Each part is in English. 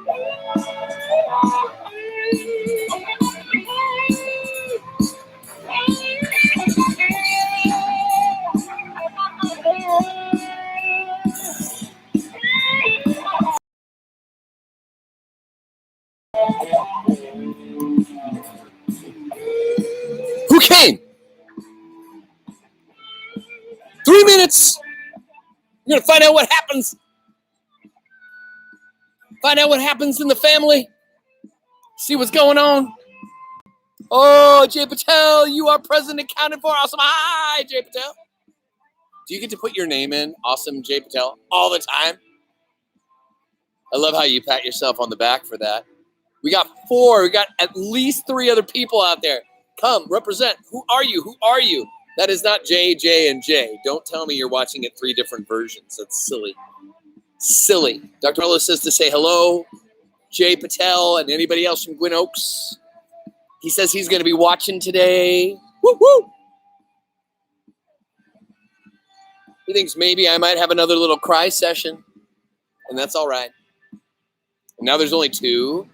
Who came? 3 minutes. We're going to find out what happens. Find out what happens in the family. See what's going on. Oh, Jay Patel, you are present accounted for. Awesome. Hi, Jay Patel. Do you get to put your name in, Awesome Jay Patel, all the time? I love how you pat yourself on the back for that. We got 4. We got at least 3 other people out there. Come, represent. Who are you? Who are you? That is not J, J, and J. Don't tell me you're watching it 3 different versions. That's silly. Silly. Dr. Mello says to say hello, Jay Patel, and anybody else from Gwyn Oaks. He says he's going to be watching today. Woo woo! He thinks maybe I might have another little cry session, and that's all right. And now there's only 2.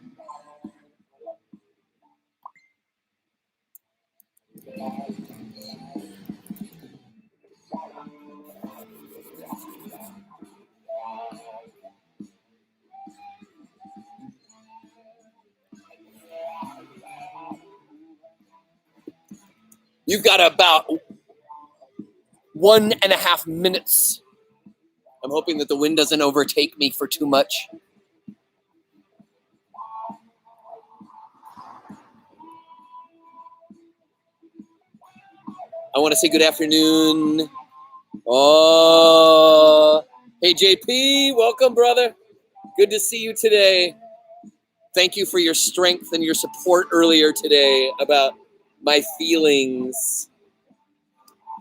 You've got about 1.5 minutes. I'm hoping that the wind doesn't overtake me for too much. I want to say good afternoon. Oh, hey, JP, welcome, brother. Good to see you today. Thank you for your strength and your support earlier today about my feelings.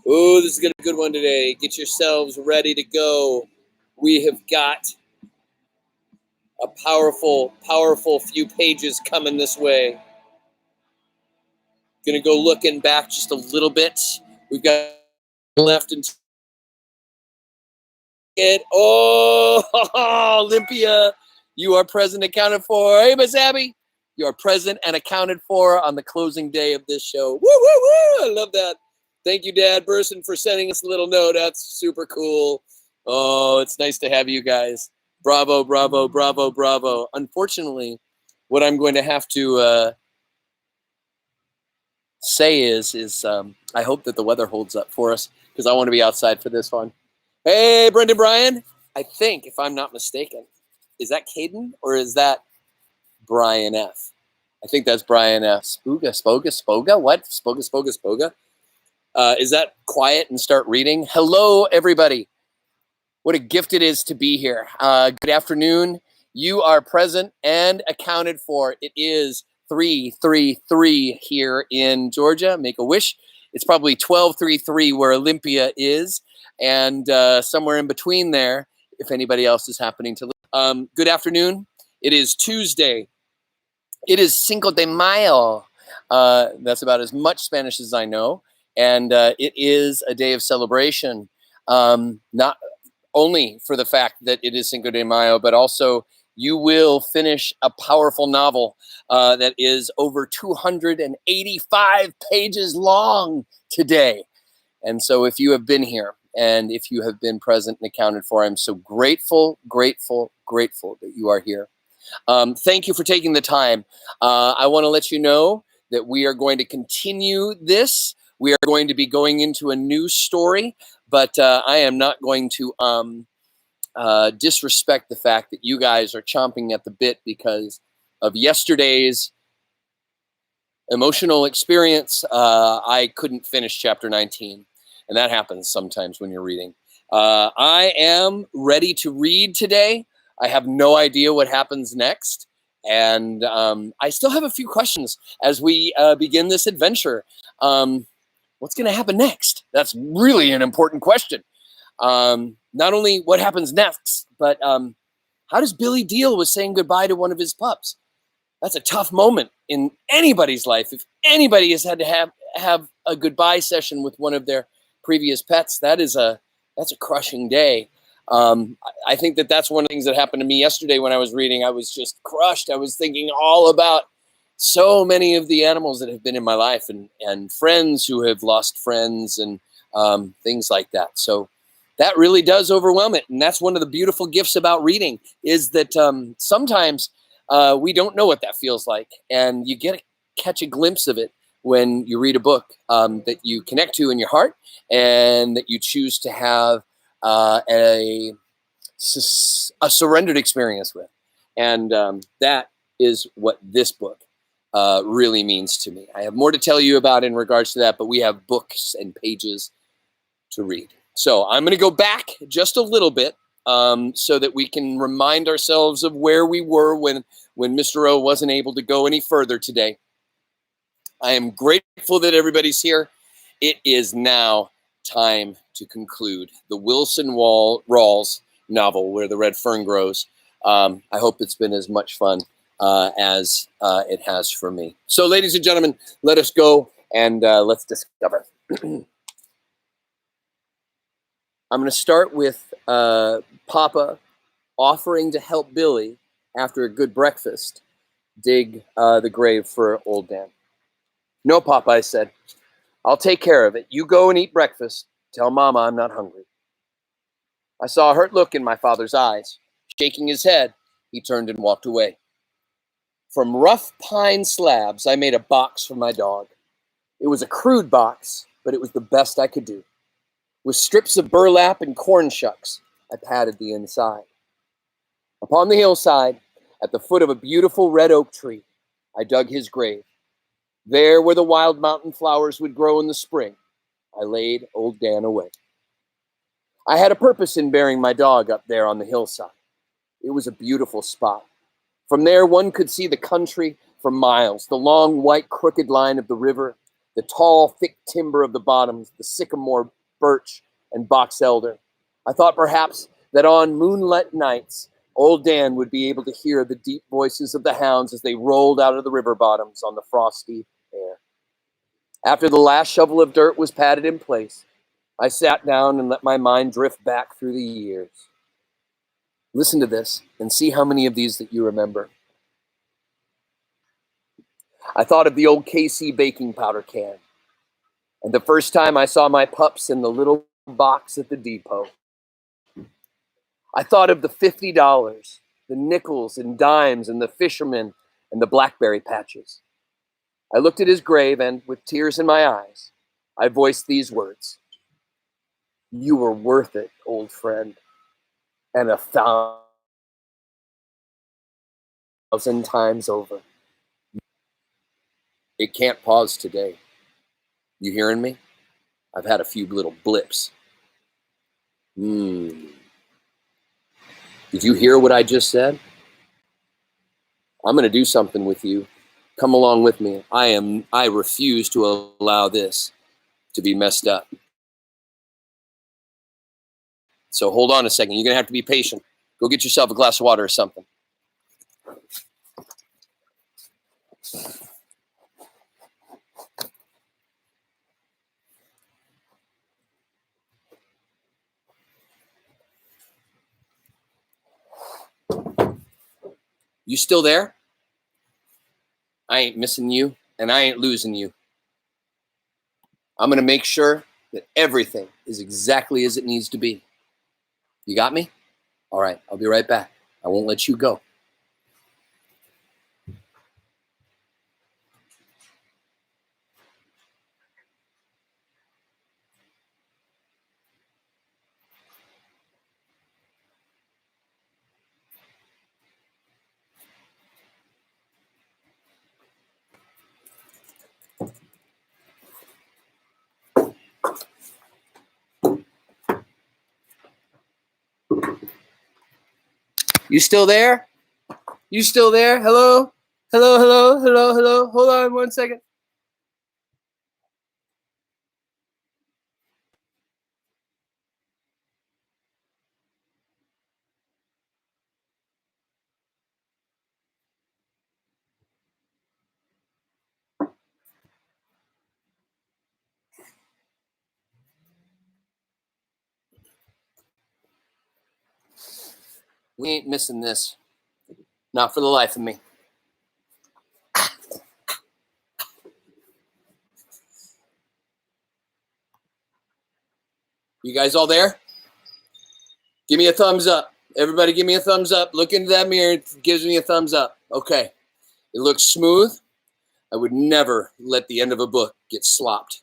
Oh, this is going to be a good one today. Get yourselves ready to go. We have got a powerful, powerful few pages coming this way. Going to go looking back just a little bit. We've got left and it. Oh, Olympia, you are present accounted for. Hey, Miss Abby, you are present and accounted for on the closing day of this show. Woo, woo, woo. I love that. Thank you, Dad Burson, for sending us a little note. That's super cool. Oh, it's nice to have you guys. Bravo, bravo, bravo, bravo. Unfortunately, what I'm going to have to say is I hope that the weather holds up for us because I want to be outside for this one. Hey, Brendan Bryan. I think, if I'm not mistaken, is that Caden or is that Brian F? I think that's Brian F. Spoga? What? Spoga? Is that quiet and start reading? Hello, everybody. What a gift it is to be here. Good afternoon. You are present and accounted for. It is 3:33 here in Georgia. Make a wish. It's probably 12:33 where Olympia is, and somewhere in between there, if anybody else is happening to live. Good afternoon. It is Tuesday. It is Cinco de Mayo. That's about as much Spanish as I know. And it is a day of celebration, not only for the fact that it is Cinco de Mayo, but also you will finish a powerful novel that is over 285 pages long today. And so if you have been here and if you have been present and accounted for, I'm so grateful that you are here. Thank you for taking the time. I want to let you know that we are going to continue this. We are going to be going into a new story, but I am not going to disrespect the fact that you guys are chomping at the bit because of yesterday's emotional experience. I couldn't finish chapter 19, and that happens sometimes when you're reading. I am ready to read today. I have no idea what happens next, and I still have a few questions as we begin this adventure. What's going to happen next? That's really an important question. Not only what happens next, but how does Billy deal with saying goodbye to one of his pups? That's a tough moment in anybody's life. If anybody has had to have a goodbye session with one of their previous pets, that's a crushing day. I think that that's one of the things that happened to me yesterday when I was reading. I was just crushed. I was thinking all about so many of the animals that have been in my life, and friends who have lost friends, and things like that. So that really does overwhelm it. And that's one of the beautiful gifts about reading, is that sometimes we don't know what that feels like. And you get to catch a glimpse of it when you read a book that you connect to in your heart, and that you choose to have a surrendered experience with. And that is what this book really means to me. I have more to tell you about in regards to that, but we have books and pages to read. So I'm going to go back just a little bit so that we can remind ourselves of where we were when Mr. O wasn't able to go any further today. I am grateful that everybody's here. It is now time to conclude the Wilson Rawls novel, Where the Red Fern Grows. I hope it's been as much fun as it has for me. So, ladies and gentlemen, let us go and let's discover. I'm going to start with Papa offering to help Billy, after a good breakfast, dig the grave for old Dan. "No, Papa," I said. "I'll take care of it. You go and eat breakfast. Tell Mama I'm not hungry." I saw a hurt look in my father's eyes. Shaking his head, he turned and walked away. From rough pine slabs, I made a box for my dog. It was a crude box, but it was the best I could do. With strips of burlap and corn shucks, I padded the inside. Upon the hillside, at the foot of a beautiful red oak tree, I dug his grave. There, where the wild mountain flowers would grow in the spring, I laid old Dan away. I had a purpose in burying my dog up there on the hillside. It was a beautiful spot. From there, one could see the country for miles, the long, white, crooked line of the river, the tall, thick timber of the bottoms, the sycamore, birch, and box elder. I thought perhaps that on moonlit nights, old Dan would be able to hear the deep voices of the hounds as they rolled out of the river bottoms on the frosty air. After the last shovel of dirt was patted in place, I sat down and let my mind drift back through the years. Listen to this and see how many of these that you remember. I thought of the old KC baking powder can, and the first time I saw my pups in the little box at the depot. I thought of the $50, the nickels and dimes, and the fishermen and the blackberry patches. I looked at his grave, and with tears in my eyes, I voiced these words: "You were worth it, old friend, and 1,000 times over." It can't pause today. You hearing me? I've had a few little blips. Did you hear what I just said? I'm going to do something with you. Come along with me. I refuse to allow this to be messed up. So hold on a second. You're going to have to be patient. Go get yourself a glass of water or something. You still there? I ain't missing you, and I ain't losing you. I'm going to make sure that everything is exactly as it needs to be. You got me? All right, I'll be right back. I won't let you go. You still there? You still there? Hello? Hello, hello, hello, hello. Hold on 1 second. We ain't missing this. Not for the life of me. You guys all there? Give me a thumbs up. Everybody give me a thumbs up. Look into that mirror. It gives me a thumbs up. Okay. It looks smooth. I would never let the end of a book get slopped.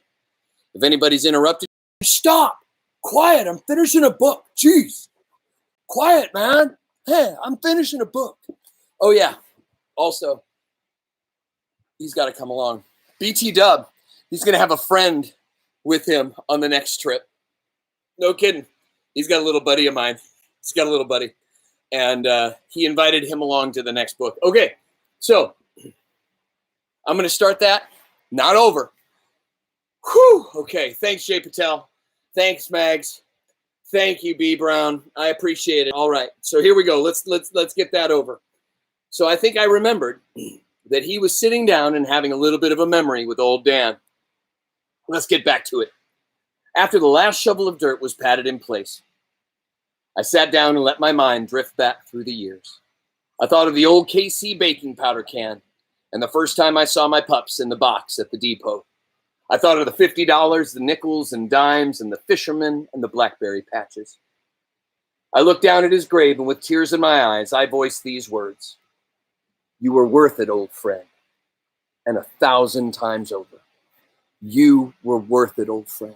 If anybody's interrupted, stop. Quiet. I'm finishing a book. Jeez. Quiet, man. Hey, I'm finishing a book. Oh, yeah. Also, he's got to come along. BT Dub. He's going to have a friend with him on the next trip. No kidding. He's got a little buddy of mine. He's got a little buddy. And he invited him along to the next book. Okay, so I'm going to start that. Not over. Whew. Okay, thanks, Jay Patel. Thanks, Mags. Thank you, B. Brown. I appreciate it. All right, so here we go. Let's get that over. So I think I remembered that he was sitting down and having a little bit of a memory with old Dan. Let's get back to it. After the last shovel of dirt was patted in place, I sat down and let my mind drift back through the years. I thought of the old KC baking powder can and the first time I saw my pups in the box at the depot. I thought of the $50, the nickels and dimes, and the fishermen and the blackberry patches. I looked down at his grave, and with tears in my eyes, I voiced these words. You were worth it, old friend, and 1,000 times over. You were worth it, old friend,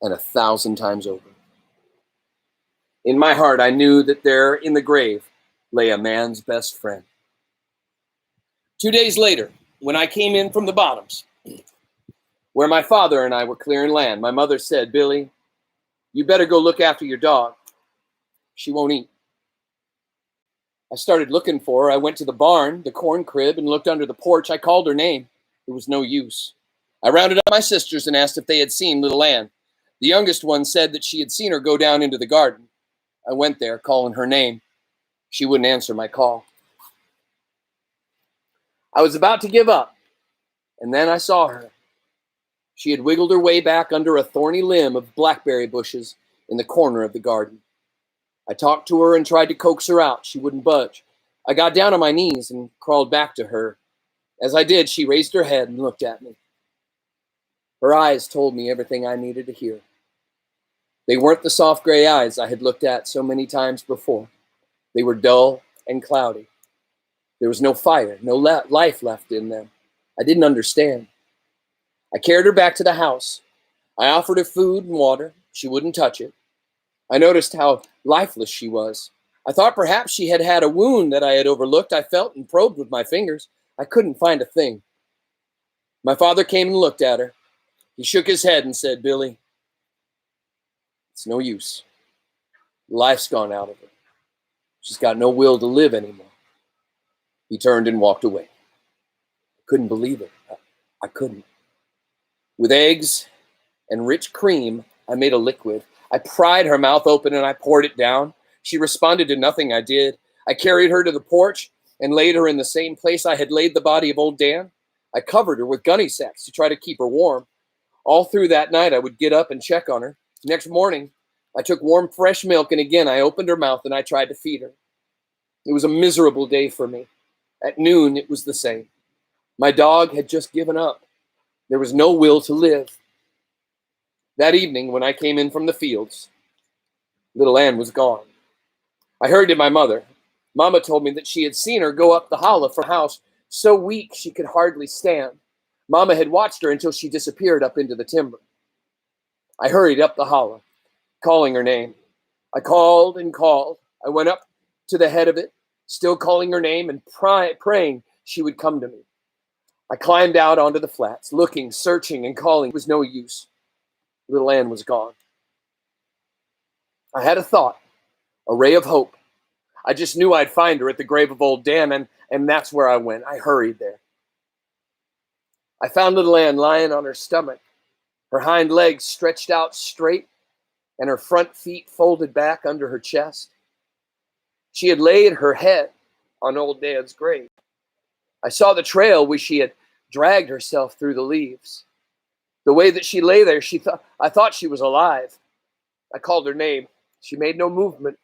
and 1,000 times over. In my heart, I knew that there in the grave lay a man's best friend. 2 days later, when I came in from the bottoms, where my father and I were clearing land, my mother said, Billy, you better go look after your dog. She won't eat. I started looking for her. I went to the barn, the corn crib, and looked under the porch. I called her name. It was no use. I rounded up my sisters and asked if they had seen little Ann. The youngest one said that she had seen her go down into the garden. I went there, calling her name. She wouldn't answer my call. I was about to give up, and then I saw her. She had wiggled her way back under a thorny limb of blackberry bushes in the corner of the garden. I talked to her and tried to coax her out. She wouldn't budge. I got down on my knees and crawled back to her. As I did, she raised her head and looked at me. Her eyes told me everything I needed to hear. They weren't the soft gray eyes I had looked at so many times before. They were dull and cloudy. There was no fire, no life left in them. I didn't understand. I carried her back to the house. I offered her food and water. She wouldn't touch it. I noticed how lifeless she was. I thought perhaps she had had a wound that I had overlooked. I felt and probed with my fingers. I couldn't find a thing. My father came and looked at her. He shook his head and said, Billy, it's no use. Life's gone out of her. She's got no will to live anymore. He turned and walked away. I couldn't believe it. I couldn't. With eggs and rich cream, I made a liquid. I pried her mouth open and I poured it down. She responded to nothing I did. I carried her to the porch and laid her in the same place I had laid the body of old Dan. I covered her with gunny sacks to try to keep her warm. All through that night, I would get up and check on her. Next morning, I took warm, fresh milk, and again, I opened her mouth and I tried to feed her. It was a miserable day for me. At noon, it was the same. My dog had just given up. There was no will to live. That evening, when I came in from the fields, little Ann was gone. I hurried to my mother. Mama told me that she had seen her go up the hollow from the house, so weak she could hardly stand. Mama had watched her until she disappeared up into the timber. I hurried up the hollow, calling her name. I called and called. I went up to the head of it, still calling her name and praying she would come to me. I climbed out onto the flats, looking, searching, and calling. It was no use. Little Ann was gone. I had a thought, a ray of hope. I just knew I'd find her at the grave of old Dan, and that's where I went. I hurried there. I found little Ann lying on her stomach, her hind legs stretched out straight, and her front feet folded back under her chest. She had laid her head on old Dan's grave. I saw the trail where she had dragged herself through the leaves. The way that she lay there, I thought she was alive. I called her name. She made no movement.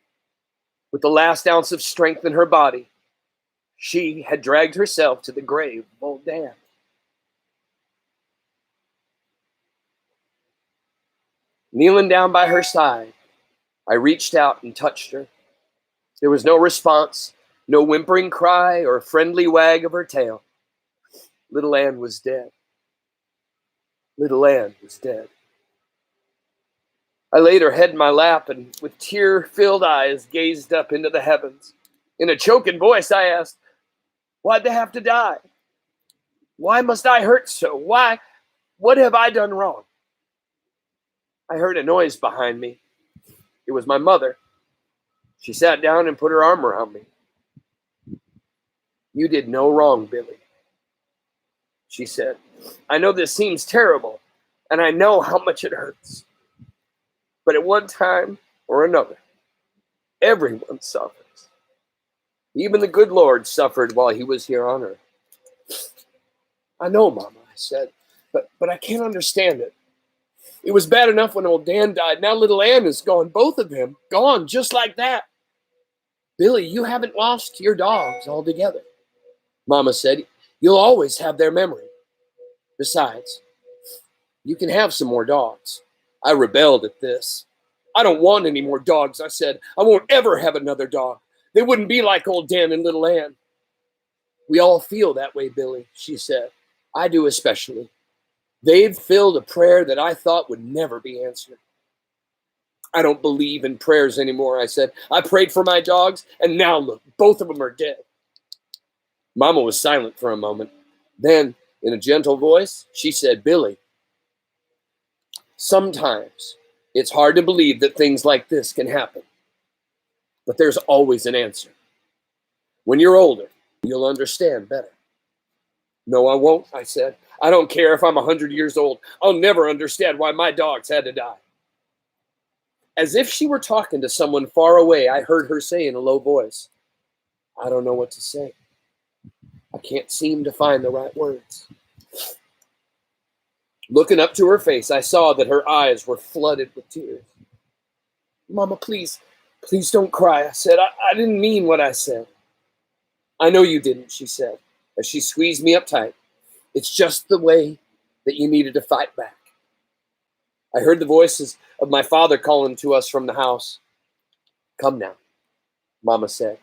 With the last ounce of strength in her body, she had dragged herself to the grave of old Dan. Kneeling down by her side, I reached out and touched her. There was no response, no whimpering cry or friendly wag of her tail. Little Ann was dead. Little Ann was dead. I laid her head in my lap and with tear-filled eyes gazed up into the heavens. In a choking voice, I asked, "Why'd they have to die? Why must I hurt so? Why? What have I done wrong?" I heard a noise behind me. It was my mother. She sat down and put her arm around me. "You did no wrong, Billy," she said. "I know this seems terrible, and I know how much it hurts. But at one time or another, everyone suffers. Even the good Lord suffered while he was here on earth." "I know, Mama," I said, but I can't understand it. It was bad enough when old Dan died. Now little Ann is gone, both of them, gone just like that." "Billy, you haven't lost your dogs altogether," Mama said. "You'll always have their memory. Besides, you can have some more dogs." I rebelled at this. "I don't want any more dogs," I said. "I won't ever have another dog. They wouldn't be like old Dan and little Ann." "We all feel that way, Billy," she said. "I do especially. They've filled a prayer that I thought would never be answered." "I don't believe in prayers anymore," I said. "I prayed for my dogs, and now look, both of them are dead." Mama was silent for a moment. Then, in a gentle voice, she said, "Billy, sometimes it's hard to believe that things like this can happen, but there's always an answer. When you're older, you'll understand better." "No, I won't," I said. "I don't care if I'm 100 years old. I'll never understand why my dogs had to die." As if she were talking to someone far away, I heard her say in a low voice, "I don't know what to say. I can't seem to find the right words." Looking up to her face, I saw that her eyes were flooded with tears. "Mama, please don't cry," I said. I didn't mean what I said." "I know you didn't," she said, as she squeezed me up tight. "It's just the way that you needed to fight back." I heard the voices of my father calling to us from the house. "Come now," Mama said.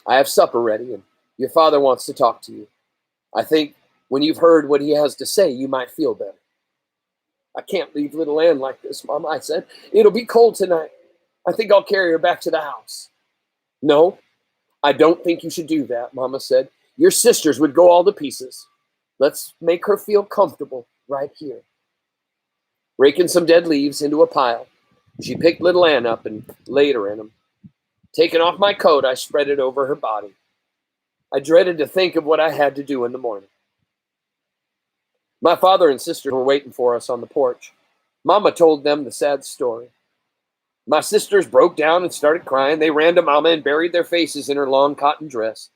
"I have supper ready, and your father wants to talk to you. I think when you've heard what he has to say, you might feel better." "I can't leave little Ann like this, Mama," I said. "It'll be cold tonight. I think I'll carry her back to the house." "No, I don't think you should do that," Mama said. "Your sisters would go all to pieces. Let's make her feel comfortable right here." Raking some dead leaves into a pile, she picked little Ann up and laid her in them. Taking off my coat, I spread it over her body. I dreaded to think of what I had to do in the morning. My father and sister were waiting for us on the porch. Mama told them the sad story. My sisters broke down and started crying. They ran to Mama and buried their faces in her long cotton dress.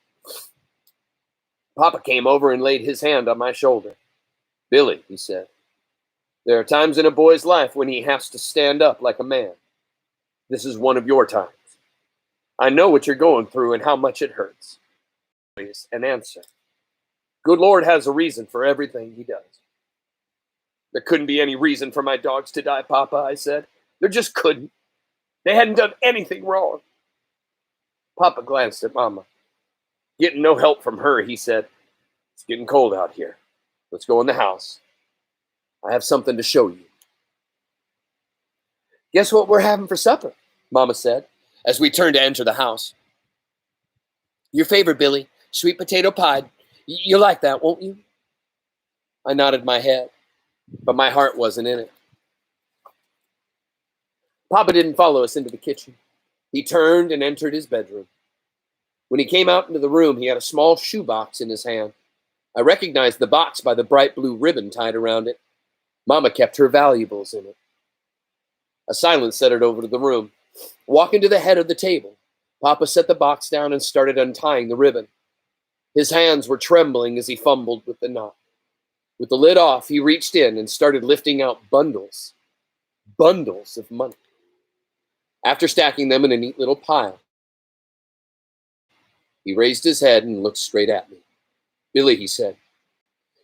Papa came over and laid his hand on my shoulder. "Billy," he said, "there are times in a boy's life when he has to stand up like a man. This is one of your times. I know what you're going through and how much it hurts." Always an answer. Good Lord has a reason for everything he does. "There couldn't be any reason for my dogs to die, Papa," I said. "There just couldn't. They hadn't done anything wrong." Papa glanced at Mama. Getting no help from her, he said, "It's getting cold out here. Let's go in the house. I have something to show you." "Guess what we're having for supper?" Mama said, as we turned to enter the house. "Your favorite, Billy, sweet potato pie. You'll like that, won't you?" I nodded my head, but my heart wasn't in it. Papa didn't follow us into the kitchen. He turned and entered his bedroom. When he came out into the room, he had a small shoebox in his hand. I recognized the box by the bright blue ribbon tied around it. Mama kept her valuables in it. A silence settled over the room. Walking to the head of the table, Papa set the box down and started untying the ribbon. His hands were trembling as he fumbled with the knot. With the lid off, he reached in and started lifting out bundles of money. After stacking them in a neat little pile, He raised his head and looked straight at me. "Billy," he said,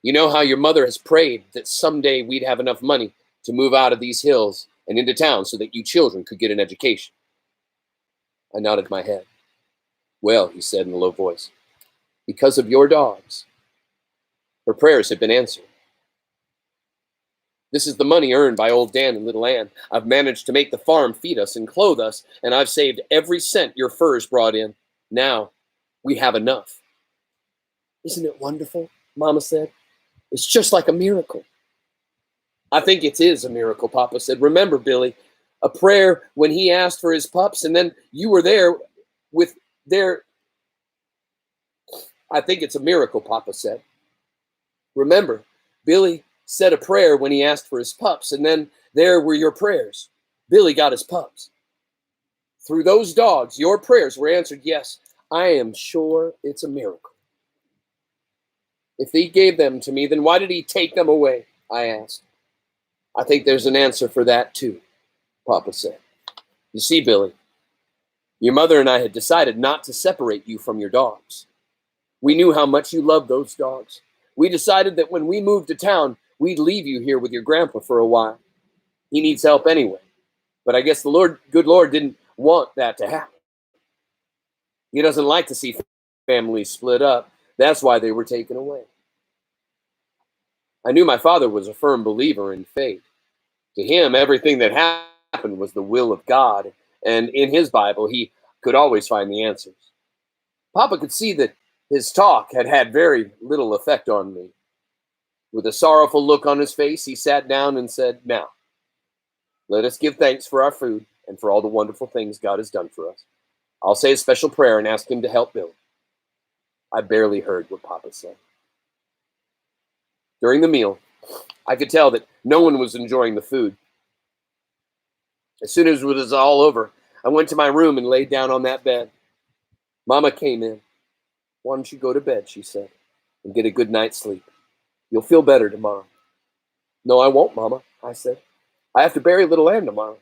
"you know how your mother has prayed that someday we'd have enough money to move out of these hills and into town so that you children could get an education?" I nodded my head. "Well," he said in a low voice, "because of your dogs, her prayers have been answered. This is the money earned by old Dan and little Ann. I've managed to make the farm feed us and clothe us, and I've saved every cent your furs brought in. Now we have enough." "Isn't it wonderful?" Mama said. "It's just like a miracle." "I think it is a miracle," Papa said. "Remember, Billy, a prayer when he asked for his pups, and then you were there with their..." "I think it's a miracle," Papa said. "Remember, Billy said a prayer when he asked for his pups, and then there were your prayers. Billy got his pups. Through those dogs, your prayers were answered. Yes, I am sure it's a miracle." "If he gave them to me, then why did he take them away?" I asked. "I think there's an answer for that too," Papa said. "You see, Billy, your mother and I had decided not to separate you from your dogs. We knew how much you loved those dogs. We decided that when we moved to town, we'd leave you here with your grandpa for a while. He needs help anyway. But I guess the good Lord didn't want that to happen. He doesn't like to see families split up. That's why they were taken away." I knew my father was a firm believer in faith. To him, everything that happened was the will of God, and in his Bible, he could always find the answers. Papa could see that his talk had had very little effect on me. With a sorrowful look on his face, he sat down and said, "Now, let us give thanks for our food and for all the wonderful things God has done for us. I'll say a special prayer and ask him to help Billy." I barely heard what Papa said. During the meal, I could tell that no one was enjoying the food. As soon as it was all over, I went to my room and laid down on that bed. Mama came in. "Why don't you go to bed," she said, "and get a good night's sleep? You'll feel better tomorrow." "No, I won't, Mama," I said. "I have to bury little Ann tomorrow."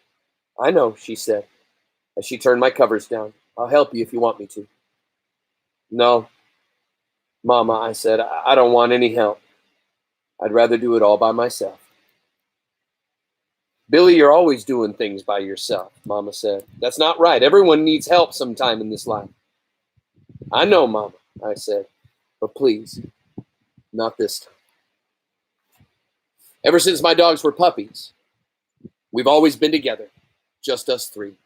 "I know," she said, as she turned my covers down. "I'll help you if you want me to." "No, Mama," I said, "I don't want any help. I'd rather do it all by myself." "Billy, you're always doing things by yourself," Mama said. "That's not right. Everyone needs help sometime in this life." "I know, Mama," I said, "but please, not this time." Ever since my dogs were puppies, we've always been together, just us three.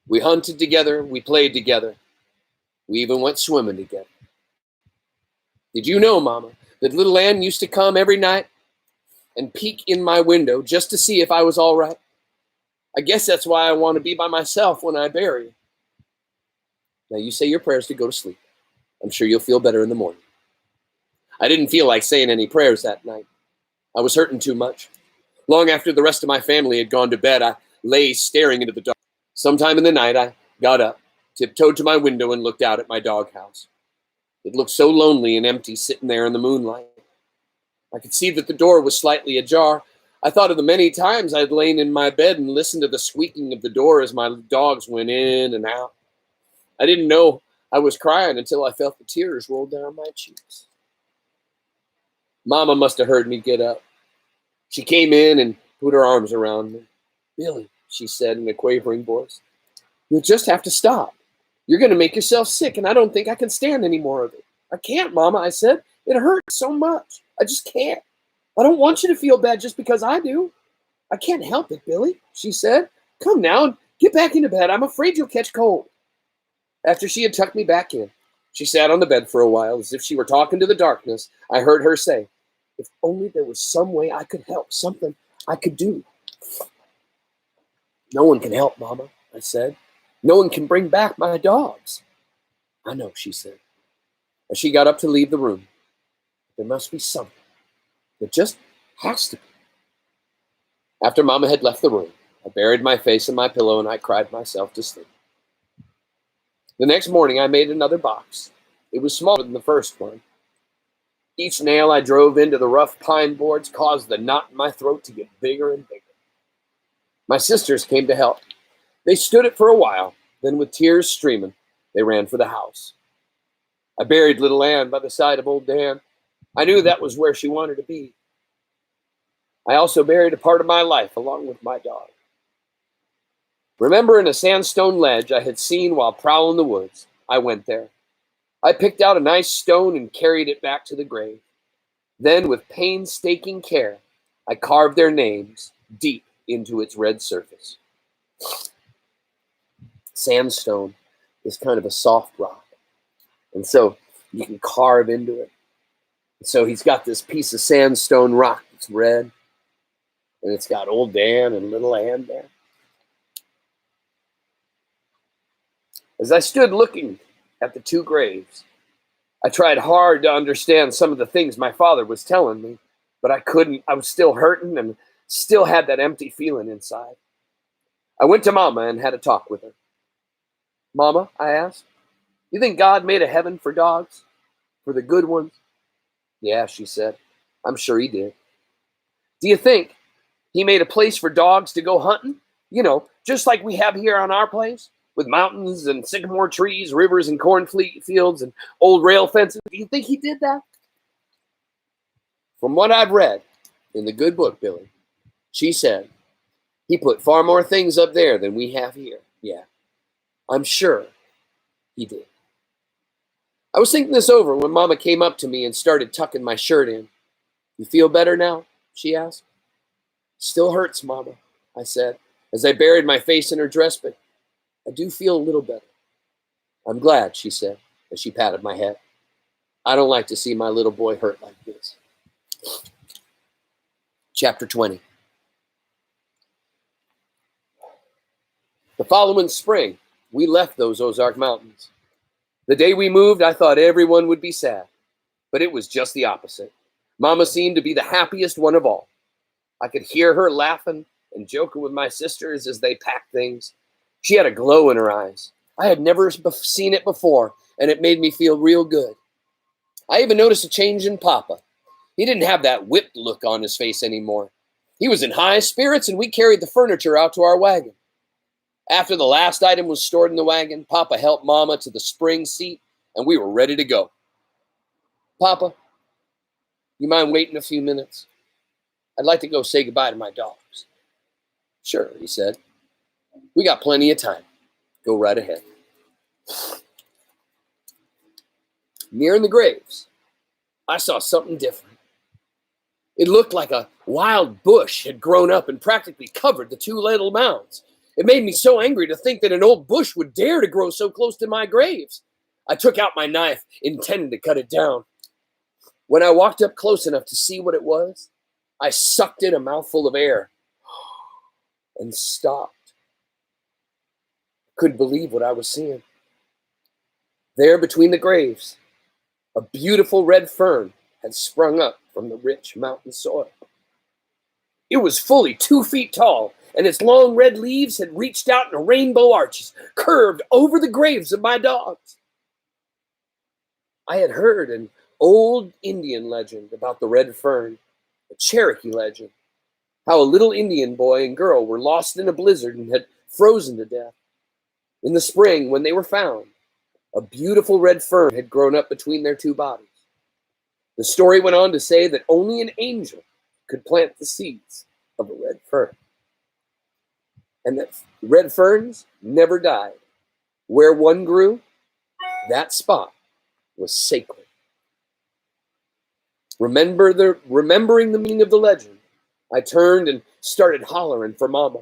We hunted together, we played together, we even went swimming together. Did you know, Mama, that little Ann used to come every night and peek in my window just to see if I was all right? I guess that's why I want to be by myself when I bury her. Now you say your prayers to go to sleep. I'm sure you'll feel better in the morning. I didn't feel like saying any prayers that night. I was hurting too much. Long after the rest of my family had gone to bed, I lay staring into the dark. Sometime in the night, I got up, tiptoed to my window, and looked out at my doghouse. It looked so lonely and empty sitting there in the moonlight. I could see that the door was slightly ajar. I thought of the many times I'd lain in my bed and listened to the squeaking of the door as my dogs went in and out. I didn't know I was crying until I felt the tears roll down my cheeks. Mama must have heard me get up. She came in and put her arms around me. "Billy," she said in a quavering voice, "you'll just have to stop. You're going to make yourself sick, and I don't think I can stand any more of it." "I can't, Mama," I said. "It hurts so much. I just can't. I don't want you to feel bad just because I do." "I can't help it, Billy," she said. "Come now and get back into bed. I'm afraid you'll catch cold." After she had tucked me back in, she sat on the bed for a while as if she were talking to the darkness. I heard her say, "If only there was some way I could help, something I could do." "No one can help, Mama," I said. "No one can bring back my dogs." "I know," she said, as she got up to leave the room. "There must be something. There just has to be." After Mama had left the room, I buried my face in my pillow and I cried myself to sleep. The next morning, I made another box. It was smaller than the first one. Each nail I drove into the rough pine boards caused the knot in my throat to get bigger and bigger. My sisters came to help. They stood it for a while, then with tears streaming, they ran for the house. I buried little Ann by the side of old Dan. I knew that was where she wanted to be. I also buried a part of my life along with my dog. Remembering a sandstone ledge I had seen while prowling the woods, I went there. I picked out a nice stone and carried it back to the grave. Then, with painstaking care, I carved their names deep into its red surface. Sandstone is kind of a soft rock, and so you can carve into it. So he's got this piece of sandstone rock that's red, and it's got old Dan and little Ann there. As I stood looking at the two graves, I tried hard to understand some of the things my father was telling me, but I couldn't. I was still hurting and still had that empty feeling inside. I went to Mama and had a talk with her. Mama, I asked, you think God made a heaven for dogs? For the good ones? Yeah, she said. I'm sure he did. Do you think he made a place for dogs to go hunting? You know, just like we have here on our place? With mountains and sycamore trees, rivers and cornfields and old rail fences. Do you think he did that? From what I've read in the good book, Billy, she said, he put far more things up there than we have here. Yeah, I'm sure he did. I was thinking this over when Mama came up to me and started tucking my shirt in. You feel better now? She asked. Still hurts, Mama, I said, as I buried my face in her dress, but I do feel a little better. I'm glad, she said, as she patted my head. I don't like to see my little boy hurt like this. Chapter 20. The following spring, we left those Ozark Mountains. The day we moved, I thought everyone would be sad, but it was just the opposite. Mama seemed to be the happiest one of all. I could hear her laughing and joking with my sisters as they packed things. She had a glow in her eyes. I had never seen it before, and it made me feel real good. I even noticed a change in Papa. He didn't have that whipped look on his face anymore. He was in high spirits, and we carried the furniture out to our wagon. After the last item was stored in the wagon, Papa helped Mama to the spring seat, and we were ready to go. Papa, you mind waiting a few minutes? I'd like to go say goodbye to my dogs. Sure, he said. We got plenty of time. Go right ahead. Nearing the graves, I saw something different. It looked like a wild bush had grown up and practically covered the two little mounds. It made me so angry to think that an old bush would dare to grow so close to my graves. I took out my knife, intending to cut it down. When I walked up close enough to see what it was, I sucked in a mouthful of air and stopped. Couldn't believe what I was seeing. There between the graves, a beautiful red fern had sprung up from the rich mountain soil. It was fully 2 feet tall, and its long red leaves had reached out in rainbow arches, curved over the graves of my dogs. I had heard an old Indian legend about the red fern, a Cherokee legend, how a little Indian boy and girl were lost in a blizzard and had frozen to death. In the spring, when they were found, a beautiful red fern had grown up between their two bodies. The story went on to say that only an angel could plant the seeds of a red fern, and that red ferns never died. Where one grew, that spot was sacred. Remembering the meaning of the legend, I turned and started hollering for Mama.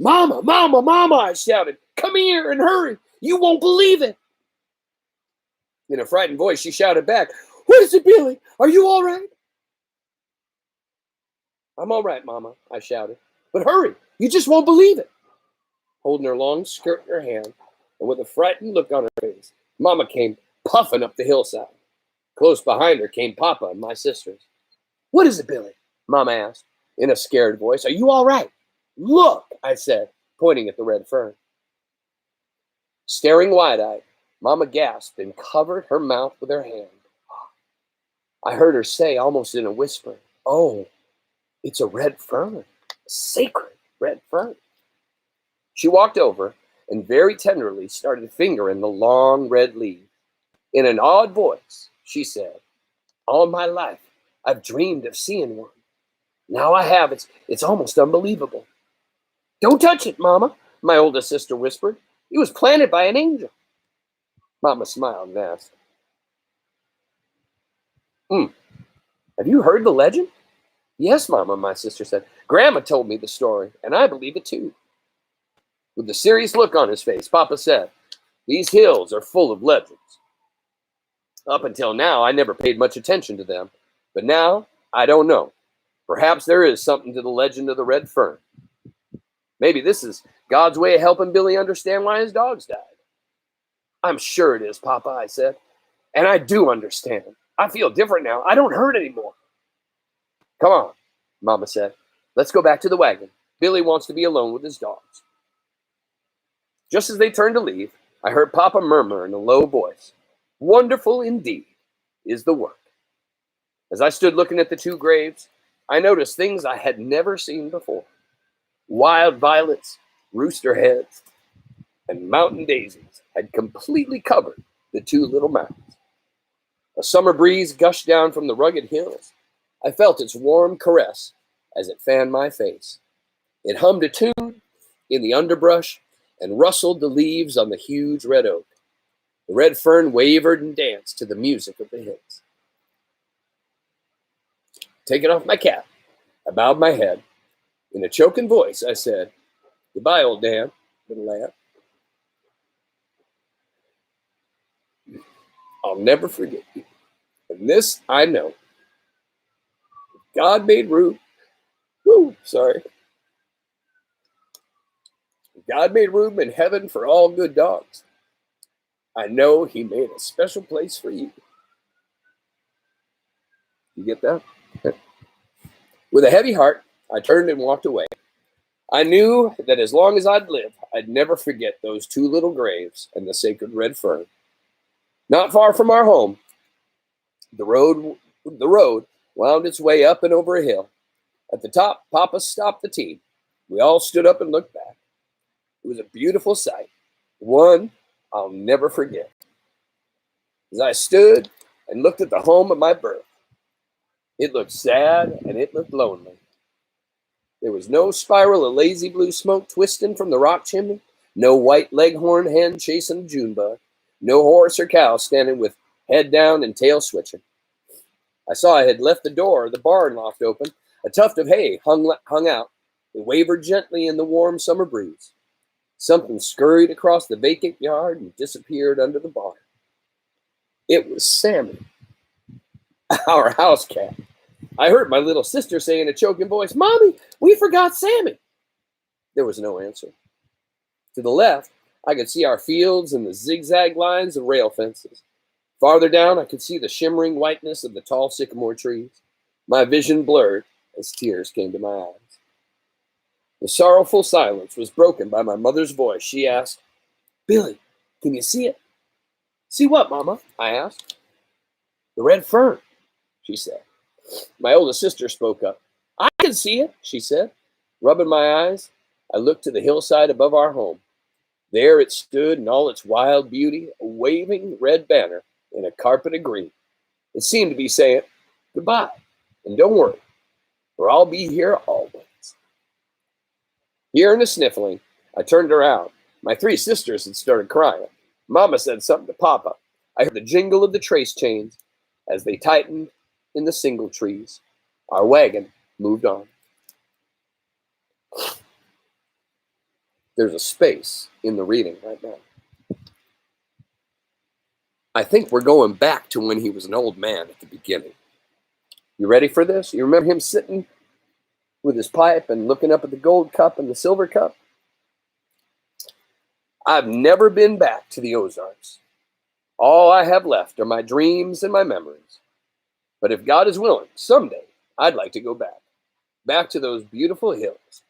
Mama, Mama, Mama, I shouted. Come here and hurry. You won't believe it. In a frightened voice, she shouted back, What is it, Billy? Are you all right? I'm all right, Mama, I shouted. But hurry, you just won't believe it. Holding her long skirt in her hand, and with a frightened look on her face, Mama came puffing up the hillside. Close behind her came Papa and my sisters. What is it, Billy? Mama asked, in a scared voice. Are you all right? Look, I said, pointing at the red fern. Staring wide-eyed, Mama gasped and covered her mouth with her hand. I heard her say, almost in a whisper, Oh, it's a red fern, a sacred red fern. She walked over and very tenderly started fingering the long red leaves. In an awed voice, she said, "All my life, I've dreamed of seeing one. Now I have. It's almost unbelievable." "Don't touch it, Mama," my oldest sister whispered. "It was planted by an angel." Mama smiled and asked, "Hmm, have you heard the legend?" "Yes, Mama," my sister said. "Grandma told me the story, and I believe it too." With a serious look on his face, Papa said, "These hills are full of legends. Up until now, I never paid much attention to them, but now I don't know. Perhaps there is something to the legend of the red fern. Maybe this is God's way of helping Billy understand why his dogs died." "I'm sure it is, Papa," I said. "And I do understand. I feel different now. I don't hurt anymore." "Come on," Mama said. "Let's go back to the wagon. Billy wants to be alone with his dogs." Just as they turned to leave, I heard Papa murmur in a low voice, "Wonderful indeed is the work." As I stood looking at the two graves, I noticed things I had never seen before. Wild violets, rooster heads, and mountain daisies had completely covered the two little mounds. A summer breeze gushed down from the rugged hills. I felt its warm caress as it fanned my face. It hummed a tune in the underbrush and rustled the leaves on the huge red oak. The red fern wavered and danced to the music of the hills. Taking off my cap, I bowed my head. In a choking voice, I said, "Goodbye, old Dan," little lad. "I'll never forget you. And this I know. God made room. God made room in heaven for all good dogs. I know he made a special place for you." You get that? With a heavy heart, I turned and walked away. I knew that as long as I'd live, I'd never forget those two little graves and the sacred red fern. Not far from our home, the road wound its way up and over a hill. At the top, Papa stopped the team. We all stood up and looked back. It was a beautiful sight, one I'll never forget. As I stood and looked at the home of my birth, it looked sad and it looked lonely. There was no spiral of lazy blue smoke twisting from the rock chimney, no white leghorn hen chasing a June bug, no horse or cow standing with head down and tail switching. I saw I had left the door of the barn loft open. A tuft of hay hung out. It wavered gently in the warm summer breeze. Something scurried across the vacant yard and disappeared under the barn. It was Sammy, our house cat. I heard my little sister say in a choking voice, "Mommy, we forgot Sammy." There was no answer. To the left, I could see our fields and the zigzag lines of rail fences. Farther down, I could see the shimmering whiteness of the tall sycamore trees. My vision blurred as tears came to my eyes. The sorrowful silence was broken by my mother's voice. She asked, "Billy, can you see it?" "See what, Mama?" I asked. "The red fern," she said. My oldest sister spoke up. "I can see it," she said. Rubbing my eyes, I looked to the hillside above our home. There it stood in all its wild beauty, a waving red banner in a carpet of green. It seemed to be saying, "Goodbye, and don't worry, for I'll be here always." Hearing a sniffling, I turned around. My three sisters had started crying. Mama said something to Papa. I heard the jingle of the trace chains as they tightened in the single trees. Our wagon moved on. There's a space in the reading right now. I think we're going back to when he was an old man at the beginning. You ready for this? You remember him sitting with his pipe and looking up at the gold cup and the silver cup? I've never been back to the Ozarks. All I have left are my dreams and my memories. But if God is willing, someday I'd like to go back to those beautiful hills.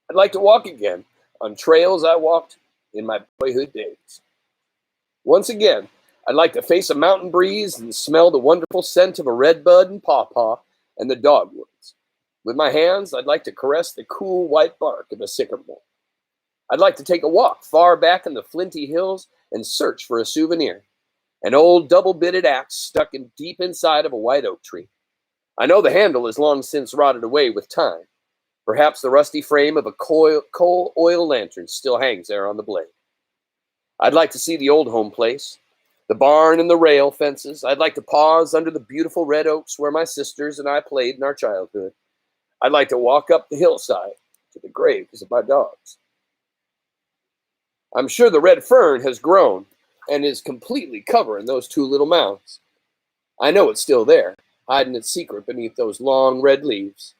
I'd like to walk again on trails I walked in my boyhood days. Once again, I'd like to face a mountain breeze and smell the wonderful scent of a redbud and pawpaw and the dogwoods. With my hands, I'd like to caress the cool white bark of a sycamore. I'd like to take a walk far back in the flinty hills and search for a souvenir. An old double-bitted axe stuck in deep inside of a white oak tree. I know the handle is long since rotted away with time. Perhaps the rusty frame of a coal oil lantern still hangs there on the blade. I'd like to see the old home place, the barn and the rail fences. I'd like to pause under the beautiful red oaks where my sisters and I played in our childhood. I'd like to walk up the hillside to the graves of my dogs. I'm sure the red fern has grown and is completely covering those two little mounds. I know it's still there, hiding its secret beneath those long red leaves.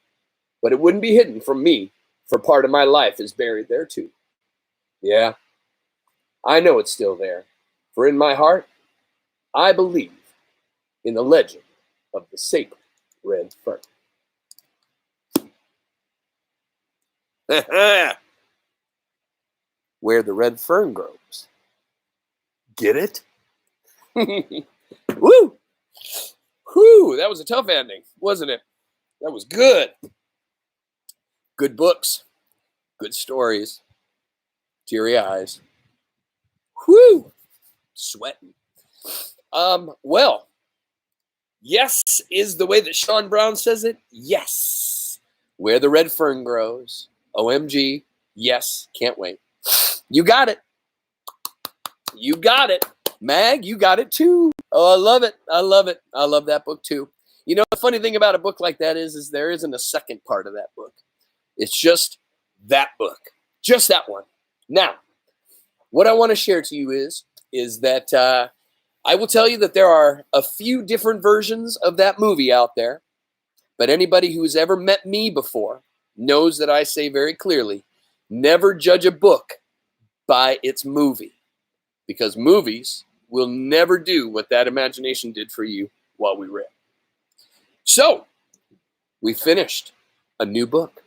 But it wouldn't be hidden from me, for part of my life is buried there too. Yeah, I know it's still there, for in my heart, I believe in the legend of the sacred red fern. Where the red fern grows. Get it? Woo! Whew, that was a tough ending, wasn't it? That was good. Good books, good stories, teary eyes. Whew, sweating. Well, yes is the way that Sean Brown says it. Yes. Where the red fern grows. OMG. Yes. Can't wait. You got it. You got it. Mag, you got it too. Oh, I love it. I love it. I love that book too. You know, the funny thing about a book like that is there isn't a second part of that book. It's just that book. Just that one. Now, what I want to share to you is that I will tell you that there are a few different versions of that movie out there, but anybody who's ever met me before knows that I say very clearly, never judge a book by its movie, because movies will never do what that imagination did for you while we read. So, we finished a new book.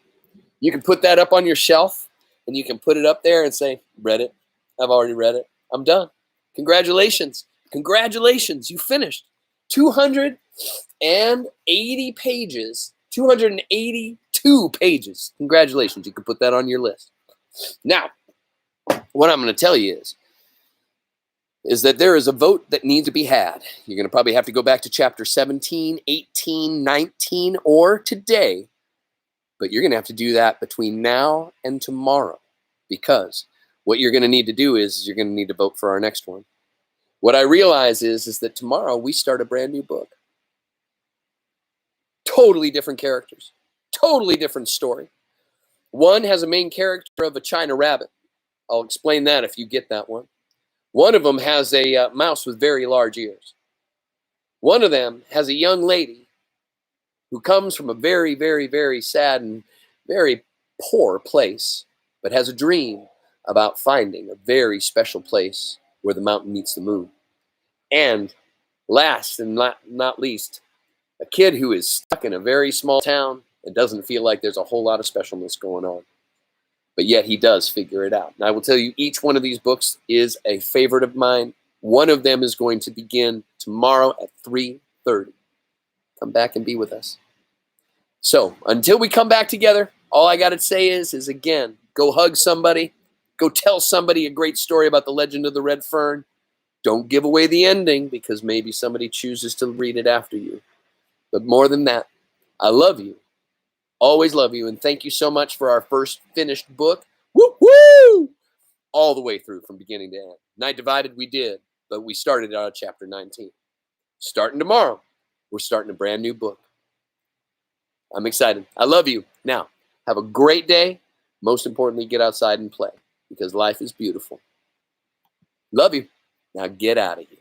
You can put that up on your shelf, and you can put it up there and say, read it. I've already read it. I'm done. Congratulations. Congratulations. You finished 280 pages, 282 pages. Congratulations. You can put that on your list. Now, what I'm going to tell you is that there is a vote that needs to be had. You're going to probably have to go back to chapter 17, 18, 19, or today. But you're going to have to do that between now and tomorrow, because what you're going to need to do is you're going to need to vote for our next one. What I realize is that tomorrow we start a brand new book. Totally different characters. Totally different story. One has a main character of a China rabbit. I'll explain that if you get that one. One of them has a mouse with very large ears. One of them has a young lady who comes from a very, very, very sad and very poor place, but has a dream about finding a very special place where the mountain meets the moon. And last and not least, a kid who is stuck in a very small town and doesn't feel like there's a whole lot of specialness going on. But yet he does figure it out. And I will tell you, each one of these books is a favorite of mine. One of them is going to begin tomorrow at 3:30. Come back and be with us. So until we come back together, all I got to say is again, go hug somebody. Go tell somebody a great story about the legend of the red fern. Don't give away the ending, because maybe somebody chooses to read it after you. But more than that, I love you. Always love you. And thank you so much for our first finished book. Woo woo! All the way through from beginning to end. Night Divided we did, but we started out at chapter 19. Starting tomorrow, we're starting a brand new book. I'm excited. I love you. Now, have a great day. Most importantly, get outside and play, because life is beautiful. Love you. Now get out of here.